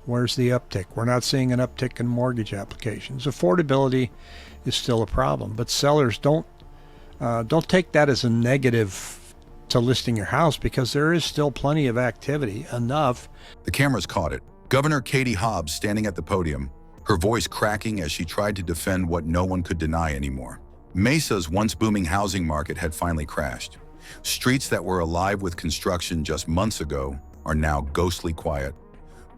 Where's the uptick? We're not seeing an uptick in mortgage applications. Affordability is still a problem, but sellers don't take that as a negative to listing your house, because there is still plenty of activity, enough. The cameras caught it. Governor Katie Hobbs standing at the podium, her voice cracking as she tried to defend what no one could deny anymore. Mesa's once booming housing market had finally crashed. Streets that were alive with construction just months ago are now ghostly quiet.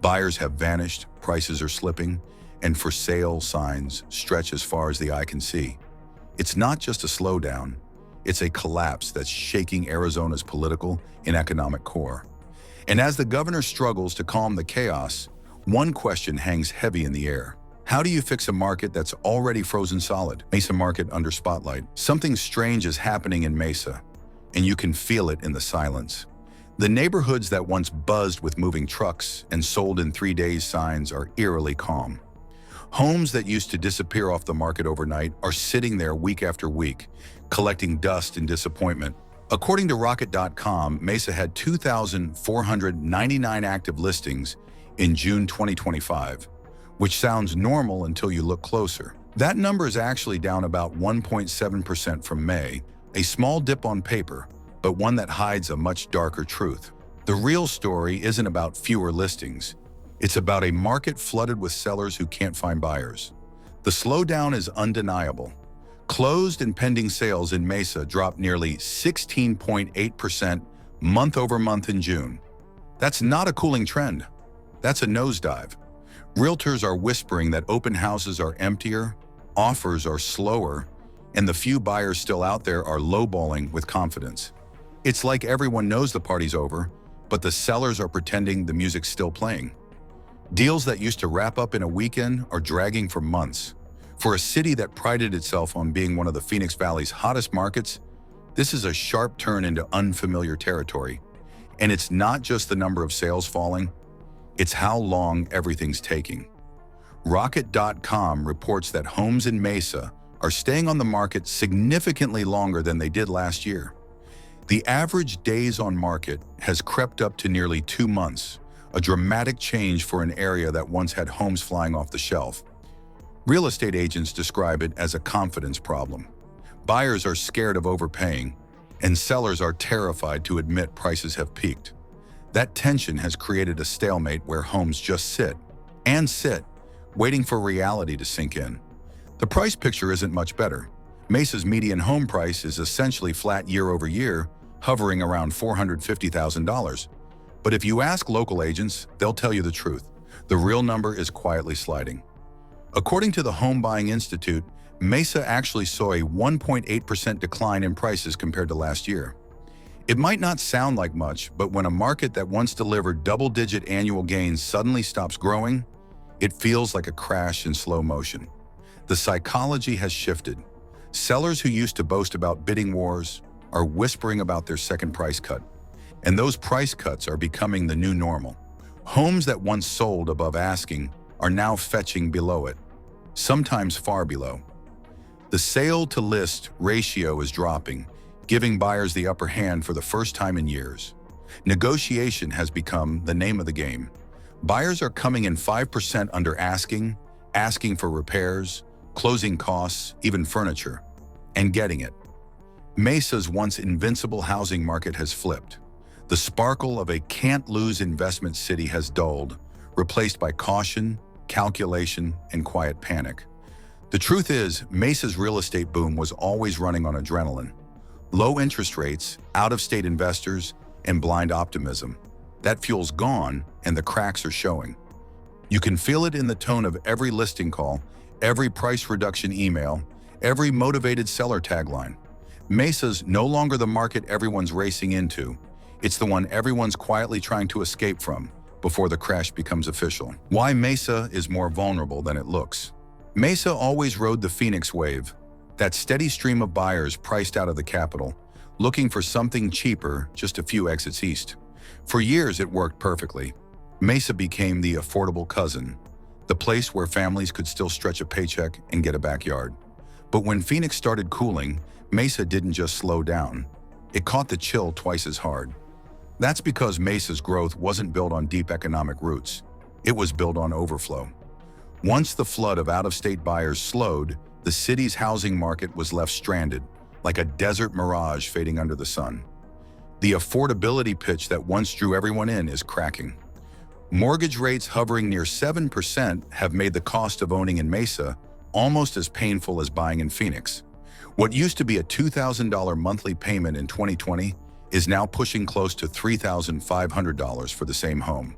Buyers have vanished, prices are slipping, and for sale signs stretch as far as the eye can see. It's not just a slowdown, it's a collapse that's shaking Arizona's political and economic core. And as the governor struggles to calm the chaos, one question hangs heavy in the air. How do you fix a market that's already frozen solid? Mesa market under spotlight. Something strange is happening in Mesa, and you can feel it in the silence. The neighborhoods that once buzzed with moving trucks and sold in 3 days signs are eerily calm. Homes that used to disappear off the market overnight are sitting there week after week, collecting dust and disappointment. According to Rocket.com, Mesa had 2,499 active listings in June 2025, which sounds normal until you look closer. That number is actually down about 1.7% from May, a small dip on paper, but one that hides a much darker truth. The real story isn't about fewer listings. It's about a market flooded with sellers who can't find buyers. The slowdown is undeniable. Closed and pending sales in Mesa dropped nearly 16.8% month over month in June. That's not a cooling trend. That's a nosedive. Realtors are whispering that open houses are emptier, offers are slower, and the few buyers still out there are lowballing with confidence. It's like everyone knows the party's over, but the sellers are pretending the music's still playing. Deals that used to wrap up in a weekend are dragging for months. For a city that prided itself on being one of the Phoenix Valley's hottest markets, this is a sharp turn into unfamiliar territory. And it's not just the number of sales falling, it's how long everything's taking. Rocket.com reports that homes in Mesa are staying on the market significantly longer than they did last year. The average days on market has crept up to nearly 2 months, a dramatic change for an area that once had homes flying off the shelf. Real estate agents describe it as a confidence problem. Buyers are scared of overpaying, and sellers are terrified to admit prices have peaked. That tension has created a stalemate where homes just sit, waiting for reality to sink in. The price picture isn't much better. Mesa's median home price is essentially flat year over year, hovering around $450,000. But if you ask local agents, they'll tell you the truth. The real number is quietly sliding. According to the Home Buying Institute, Mesa actually saw a 1.8% decline in prices compared to last year. It might not sound like much, but when a market that once delivered double-digit annual gains suddenly stops growing, it feels like a crash in slow motion. The psychology has shifted. Sellers who used to boast about bidding wars are whispering about their second price cut. And those price cuts are becoming the new normal. Homes that once sold above asking are now fetching below it, sometimes far below. The sale-to-list ratio is dropping, giving buyers the upper hand for the first time in years. Negotiation has become the name of the game. Buyers are coming in 5% under asking for repairs, closing costs, even furniture, and getting it. Mesa's once invincible housing market has flipped. The sparkle of a can't-lose investment city has dulled, replaced by caution, calculation, and quiet panic. The truth is, Mesa's real estate boom was always running on adrenaline. Low interest rates, out-of-state investors, and blind optimism. That fuel's gone, and the cracks are showing. You can feel it in the tone of every listing call, every price reduction email, every motivated seller tagline. Mesa's no longer the market everyone's racing into. It's the one everyone's quietly trying to escape from before the crash becomes official. Why Mesa is more vulnerable than it looks. Mesa always rode the Phoenix wave, that steady stream of buyers priced out of the capital, looking for something cheaper just a few exits east. For years, it worked perfectly. Mesa became the affordable cousin, the place where families could still stretch a paycheck and get a backyard. But when Phoenix started cooling, Mesa didn't just slow down. It caught the chill twice as hard. That's because Mesa's growth wasn't built on deep economic roots. It was built on overflow. Once the flood of out-of-state buyers slowed, the city's housing market was left stranded, like a desert mirage fading under the sun. The affordability pitch that once drew everyone in is cracking. Mortgage rates hovering near 7% have made the cost of owning in Mesa almost as painful as buying in Phoenix. What used to be a $2,000 monthly payment in 2020 is now pushing close to $3,500 for the same home.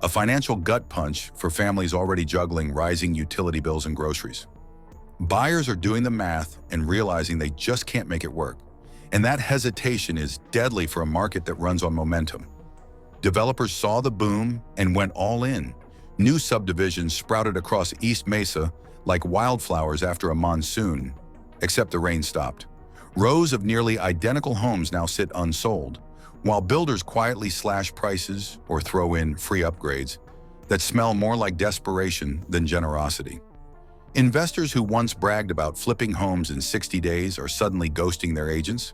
A financial gut punch for families already juggling rising utility bills and groceries. Buyers are doing the math and realizing they just can't make it work. And that hesitation is deadly for a market that runs on momentum. Developers saw the boom and went all in. New subdivisions sprouted across East Mesa like wildflowers after a monsoon, except the rain stopped. Rows of nearly identical homes now sit unsold, while builders quietly slash prices or throw in free upgrades that smell more like desperation than generosity. Investors who once bragged about flipping homes in 60 days are suddenly ghosting their agents.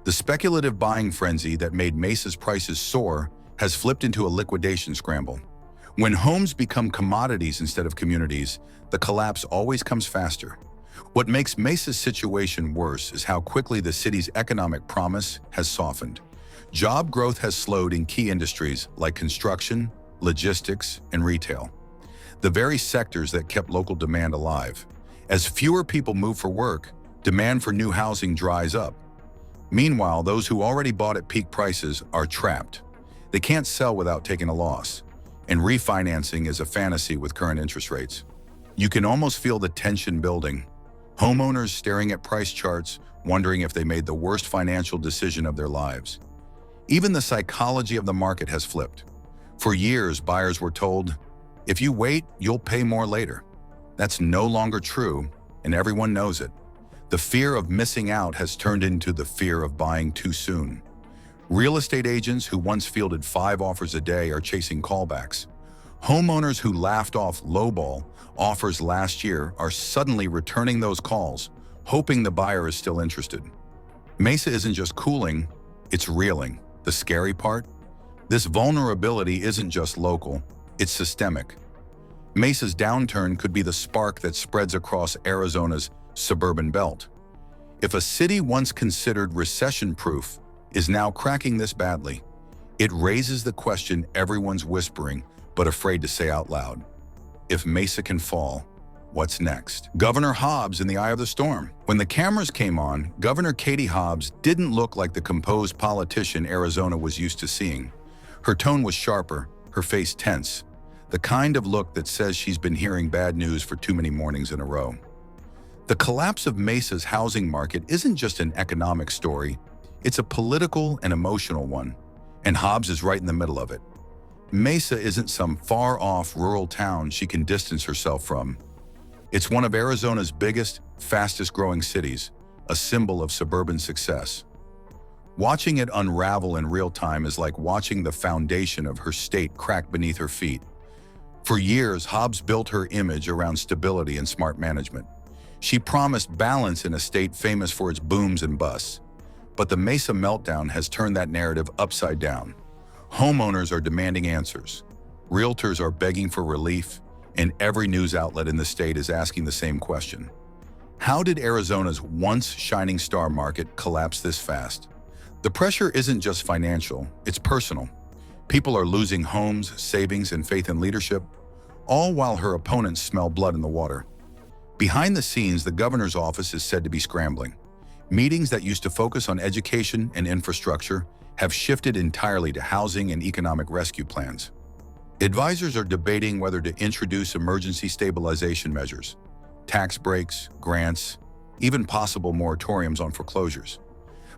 The speculative buying frenzy that made Mesa's prices soar has flipped into a liquidation scramble. When homes become commodities instead of communities, the collapse always comes faster. What makes Mesa's situation worse is how quickly the city's economic promise has softened. Job growth has slowed in key industries like construction, logistics, and retail, the very sectors that kept local demand alive. As fewer people move for work, demand for new housing dries up. Meanwhile, those who already bought at peak prices are trapped. They can't sell without taking a loss, and refinancing is a fantasy with current interest rates. You can almost feel the tension building. Homeowners staring at price charts, wondering if they made the worst financial decision of their lives. Even the psychology of the market has flipped. For years, buyers were told, if you wait, you'll pay more later. That's no longer true, and everyone knows it. The fear of missing out has turned into the fear of buying too soon. Real estate agents who once fielded 5 offers a day are chasing callbacks. Homeowners who laughed off lowball offers last year are suddenly returning those calls, hoping the buyer is still interested. Mesa isn't just cooling, it's reeling. The scary part? This vulnerability isn't just local, it's systemic. Mesa's downturn could be the spark that spreads across Arizona's suburban belt. If a city once considered recession-proof is now cracking this badly, it raises the question everyone's whispering but afraid to say out loud. If Mesa can fall, what's next? Governor Hobbs in the eye of the storm. When the cameras came on, Governor Katie Hobbs didn't look like the composed politician Arizona was used to seeing. Her tone was sharper, her face tense, the kind of look that says she's been hearing bad news for too many mornings in a row. The collapse of Mesa's housing market isn't just an economic story, it's a political and emotional one, and Hobbs is right in the middle of it. Mesa isn't some far-off rural town she can distance herself from. It's one of Arizona's biggest, fastest-growing cities, a symbol of suburban success. Watching it unravel in real time is like watching the foundation of her state crack beneath her feet. For years, Hobbs built her image around stability and smart management. She promised balance in a state famous for its booms and busts. But the Mesa meltdown has turned that narrative upside down. Homeowners are demanding answers. Realtors are begging for relief, and every news outlet in the state is asking the same question. How did Arizona's once shining star market collapse this fast? The pressure isn't just financial, it's personal. People are losing homes, savings, and faith in leadership, all while her opponents smell blood in the water. Behind the scenes, the governor's office is said to be scrambling. Meetings that used to focus on education and infrastructure have shifted entirely to housing and economic rescue plans. Advisors are debating whether to introduce emergency stabilization measures, tax breaks, grants, even possible moratoriums on foreclosures.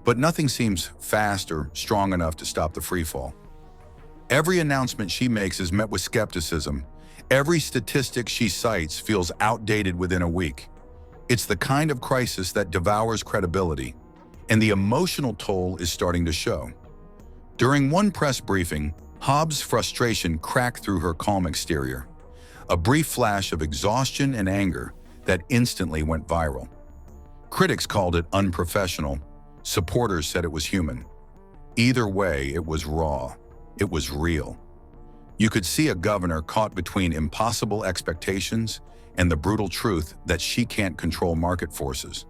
But nothing seems fast or strong enough to stop the freefall. Every announcement she makes is met with skepticism. Every statistic she cites feels outdated within a week. It's the kind of crisis that devours credibility, and the emotional toll is starting to show. During one press briefing, Hobbs' frustration cracked through her calm exterior, a brief flash of exhaustion and anger that instantly went viral. Critics called it unprofessional. Supporters said it was human. Either way, it was raw. It was real. You could see a governor caught between impossible expectations and the brutal truth that she can't control market forces.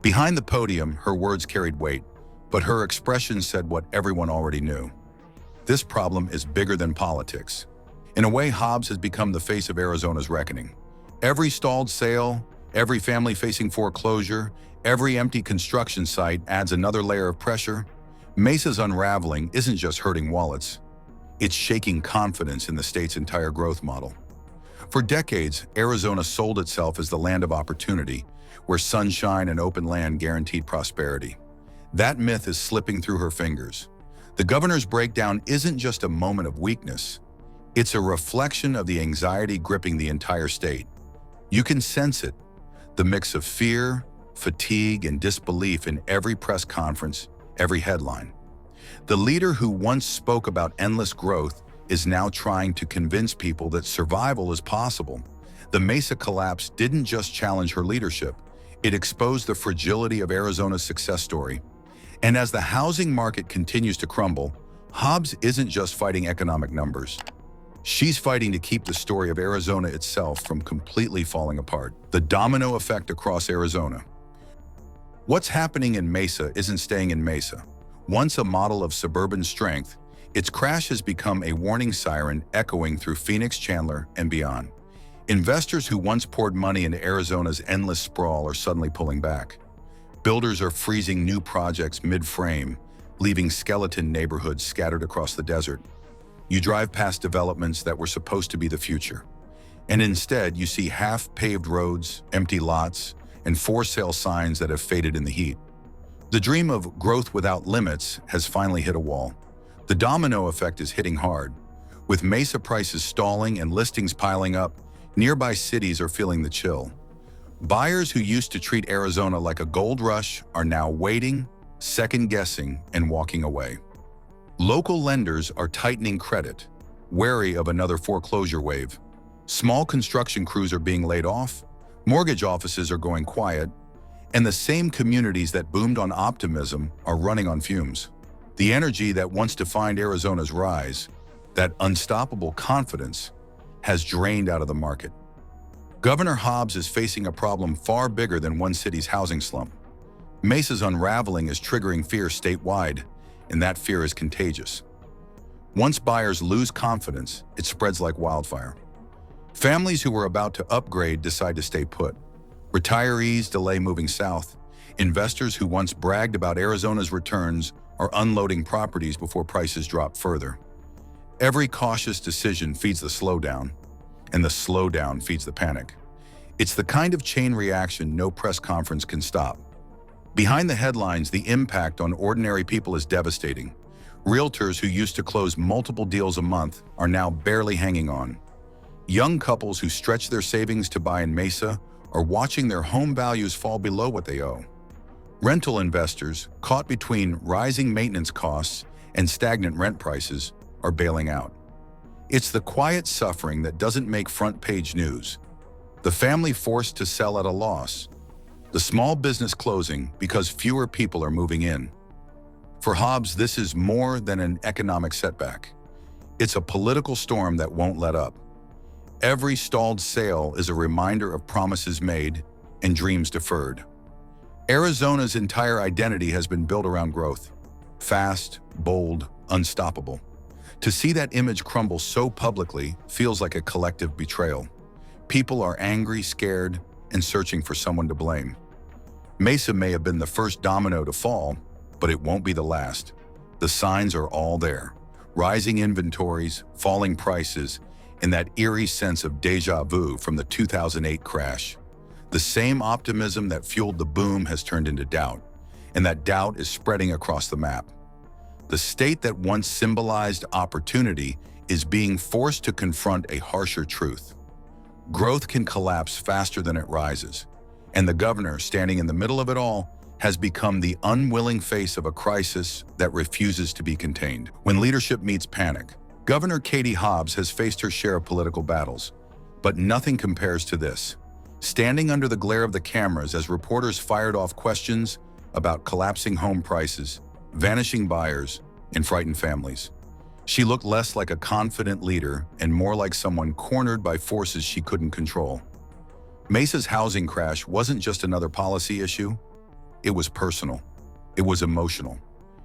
Behind the podium, her words carried weight, but her expression said what everyone already knew. This problem is bigger than politics. In a way, Hobbs has become the face of Arizona's reckoning. Every stalled sale, every family facing foreclosure, every empty construction site adds another layer of pressure. Mesa's unraveling isn't just hurting wallets. It's shaking confidence in the state's entire growth model. For decades, Arizona sold itself as the land of opportunity, where sunshine and open land guaranteed prosperity. That myth is slipping through her fingers. The governor's breakdown isn't just a moment of weakness. It's a reflection of the anxiety gripping the entire state. You can sense it, the mix of fear, fatigue, and disbelief in every press conference, every headline. The leader who once spoke about endless growth is now trying to convince people that survival is possible. The Mesa collapse didn't just challenge her leadership, it exposed the fragility of Arizona's success story. And as the housing market continues to crumble, Hobbs isn't just fighting economic numbers. She's fighting to keep the story of Arizona itself from completely falling apart. The domino effect across Arizona. What's happening in Mesa isn't staying in Mesa. Once a model of suburban strength, its crash has become a warning siren echoing through Phoenix, Chandler, and beyond. Investors who once poured money into Arizona's endless sprawl are suddenly pulling back. Builders are freezing new projects mid-frame, leaving skeleton neighborhoods scattered across the desert. You drive past developments that were supposed to be the future, and instead you see half-paved roads, empty lots, and for-sale signs that have faded in the heat. The dream of growth without limits has finally hit a wall. The domino effect is hitting hard. With Mesa prices stalling and listings piling up, nearby cities are feeling the chill. Buyers who used to treat Arizona like a gold rush are now waiting, second-guessing, and walking away. Local lenders are tightening credit, wary of another foreclosure wave. Small construction crews are being laid off, mortgage offices are going quiet, and the same communities that boomed on optimism are running on fumes. The energy that once defined Arizona's rise, that unstoppable confidence, has drained out of the market. Governor Hobbs is facing a problem far bigger than one city's housing slump. Mesa's unraveling is triggering fear statewide, and that fear is contagious. Once buyers lose confidence, it spreads like wildfire. Families who were about to upgrade decide to stay put. Retirees delay moving south. Investors who once bragged about Arizona's returns are unloading properties before prices drop further. Every cautious decision feeds the slowdown, and the slowdown feeds the panic. It's the kind of chain reaction no press conference can stop. Behind the headlines, the impact on ordinary people is devastating. Realtors who used to close multiple deals a month are now barely hanging on. Young couples who stretch their savings to buy in Mesa are watching their home values fall below what they owe. Rental investors, caught between rising maintenance costs and stagnant rent prices, are bailing out. It's the quiet suffering that doesn't make front-page news. The family forced to sell at a loss. The small business closing because fewer people are moving in. For Hobbs, this is more than an economic setback. It's a political storm that won't let up. Every stalled sale is a reminder of promises made and dreams deferred. Arizona's entire identity has been built around growth. Fast, bold, unstoppable. To see that image crumble so publicly feels like a collective betrayal. People are angry, scared, and searching for someone to blame. Mesa may have been the first domino to fall, but it won't be the last. The signs are all there. Rising inventories, falling prices, and that eerie sense of déjà vu from the 2008 crash. The same optimism that fueled the boom has turned into doubt, and that doubt is spreading across the map. The state that once symbolized opportunity is being forced to confront a harsher truth. Growth can collapse faster than it rises, and the governor, standing in the middle of it all, has become the unwilling face of a crisis that refuses to be contained. When leadership meets panic, Governor Katie Hobbs has faced her share of political battles, but nothing compares to this. Standing under the glare of the cameras as reporters fired off questions about collapsing home prices, vanishing buyers, and frightened families, She looked less like a confident leader and more like someone cornered by forces she couldn't control. Mesa's housing crash wasn't just another policy issue. It was personal. It was emotional.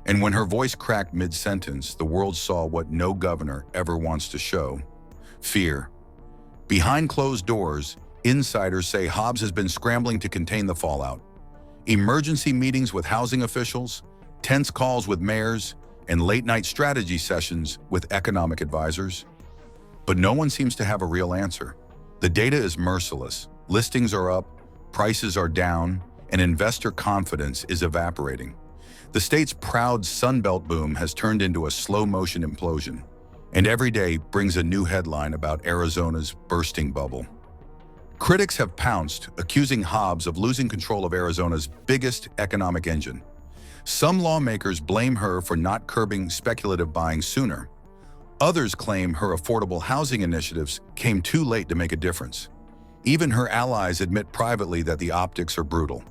And when her voice cracked mid-sentence, the world saw what no governor ever wants to show: fear. Behind closed doors, insiders say Hobbs has been scrambling to contain the fallout. Emergency meetings with housing officials, tense calls with mayors, and late-night strategy sessions with economic advisors. But no one seems to have a real answer. The data is merciless. Listings are up, prices are down, and investor confidence is evaporating. The state's proud Sunbelt boom has turned into a slow-motion implosion, and every day brings a new headline about Arizona's bursting bubble. Critics have pounced, accusing Hobbs of losing control of Arizona's biggest economic engine. Some lawmakers blame her for not curbing speculative buying sooner. Others claim her affordable housing initiatives came too late to make a difference. Even her allies admit privately that the optics are brutal.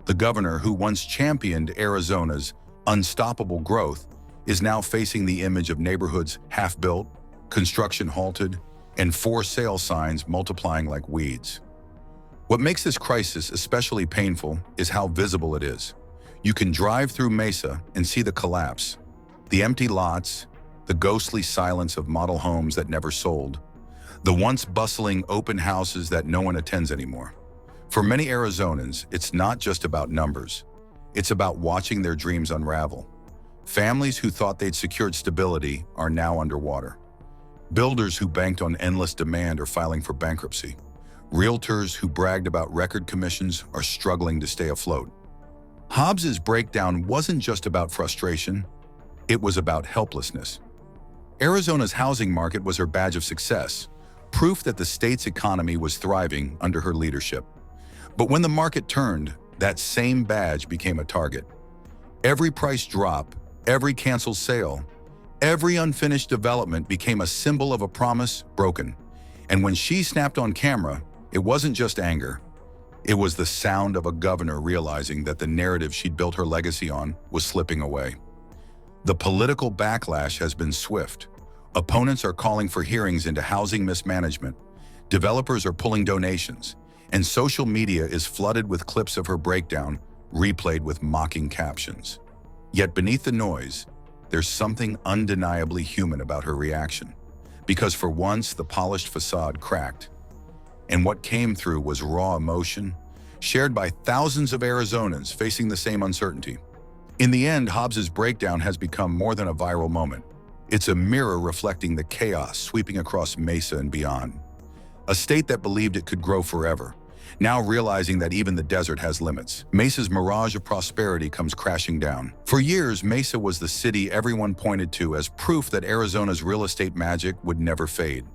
The governor, who once championed Arizona's unstoppable growth, is now facing the image of neighborhoods half-built, construction halted, and for sale signs multiplying like weeds. What makes this crisis especially painful is how visible it is. You can drive through Mesa and see the collapse, the empty lots, the ghostly silence of model homes that never sold, the once bustling open houses that no one attends anymore. For many Arizonans, it's not just about numbers. It's about watching their dreams unravel. Families who thought they'd secured stability are now underwater. Builders who banked on endless demand are filing for bankruptcy. Realtors who bragged about record commissions are struggling to stay afloat. Hobbs's breakdown wasn't just about frustration, it was about helplessness. Arizona's housing market was her badge of success, proof that the state's economy was thriving under her leadership. But when the market turned, that same badge became a target. Every price drop, every canceled sale, every unfinished development became a symbol of a promise broken. And when she snapped on camera, it wasn't just anger. It was the sound of a governor realizing that the narrative she'd built her legacy on was slipping away. The political backlash has been swift. Opponents are calling for hearings into housing mismanagement. Developers are pulling donations, and social media is flooded with clips of her breakdown, replayed with mocking captions. Yet beneath the noise, there's something undeniably human about her reaction. Because for once, the polished facade cracked. And what came through was raw emotion, shared by thousands of Arizonans facing the same uncertainty. In the end, Hobbs's breakdown has become more than a viral moment. It's a mirror reflecting the chaos sweeping across Mesa and beyond. A state that believed it could grow forever, now realizing that even the desert has limits. Mesa's mirage of prosperity comes crashing down. For years, Mesa was the city everyone pointed to as proof that Arizona's real estate magic would never fade.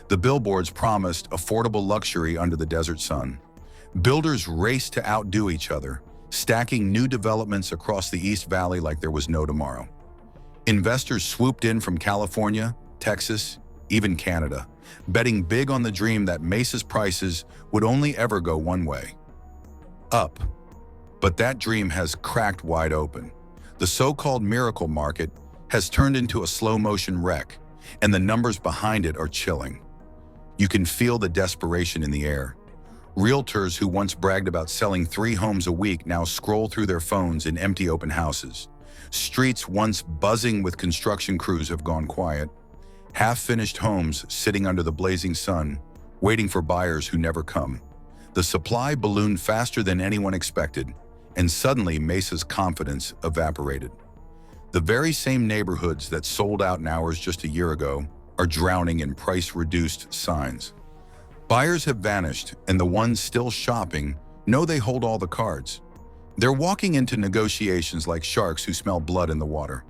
The billboards promised affordable luxury under the desert sun. Builders raced to outdo each other, stacking new developments across the East Valley like there was no tomorrow. Investors swooped in from California, Texas, even Canada, betting big on the dream that Mesa's prices would only ever go one way: up. But that dream has cracked wide open. The so-called miracle market has turned into a slow-motion wreck, and the numbers behind it are chilling. You can feel the desperation in the air. Realtors who once bragged about selling 3 homes a week now scroll through their phones in empty open houses. Streets once buzzing with construction crews have gone quiet. Half-finished homes sitting under the blazing sun, waiting for buyers who never come. The supply ballooned faster than anyone expected, and suddenly Mesa's confidence evaporated. The very same neighborhoods that sold out in hours just a year ago are drowning in price-reduced signs. Buyers have vanished, and the ones still shopping know they hold all the cards. They're walking into negotiations like sharks who smell blood in the water.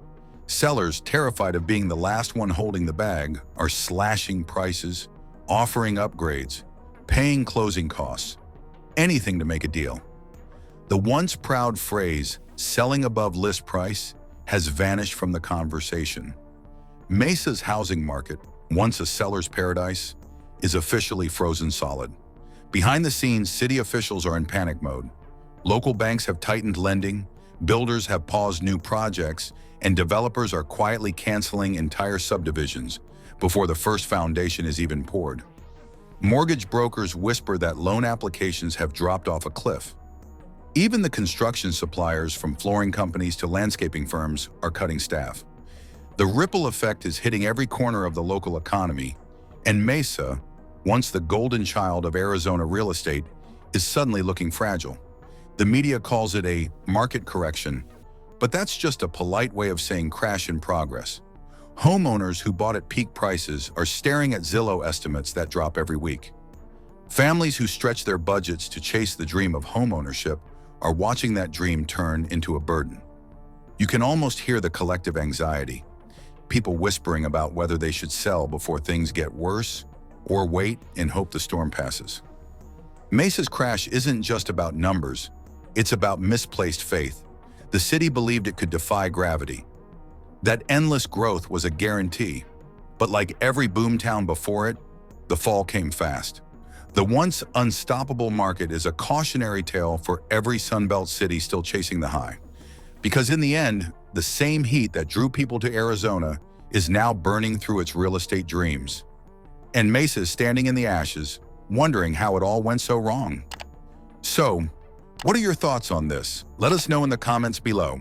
Sellers, terrified of being the last one holding the bag, are slashing prices, offering upgrades, paying closing costs, anything to make a deal. The once proud phrase, "selling above list price," has vanished from the conversation. Mesa's housing market, once a seller's paradise, is officially frozen solid. Behind the scenes, city officials are in panic mode. Local banks have tightened lending, builders have paused new projects, and developers are quietly canceling entire subdivisions before the first foundation is even poured. Mortgage brokers whisper that loan applications have dropped off a cliff. Even the construction suppliers, from flooring companies to landscaping firms, are cutting staff. The ripple effect is hitting every corner of the local economy, and Mesa, once the golden child of Arizona real estate, is suddenly looking fragile. The media calls it a market correction, but that's just a polite way of saying crash in progress. Homeowners who bought at peak prices are staring at Zillow estimates that drop every week. Families who stretch their budgets to chase the dream of homeownership are watching that dream turn into a burden. You can almost hear the collective anxiety. People whispering about whether they should sell before things get worse or wait and hope the storm passes. Mesa's crash isn't just about numbers, it's about misplaced faith. The city believed it could defy gravity. That endless growth was a guarantee, but like every boomtown before it, the fall came fast. The once unstoppable market is a cautionary tale for every Sunbelt city still chasing the high. Because in the end, the same heat that drew people to Arizona is now burning through its real estate dreams. And Mesa is standing in the ashes, wondering how it all went so wrong. So, what are your thoughts on this? Let us know in the comments below.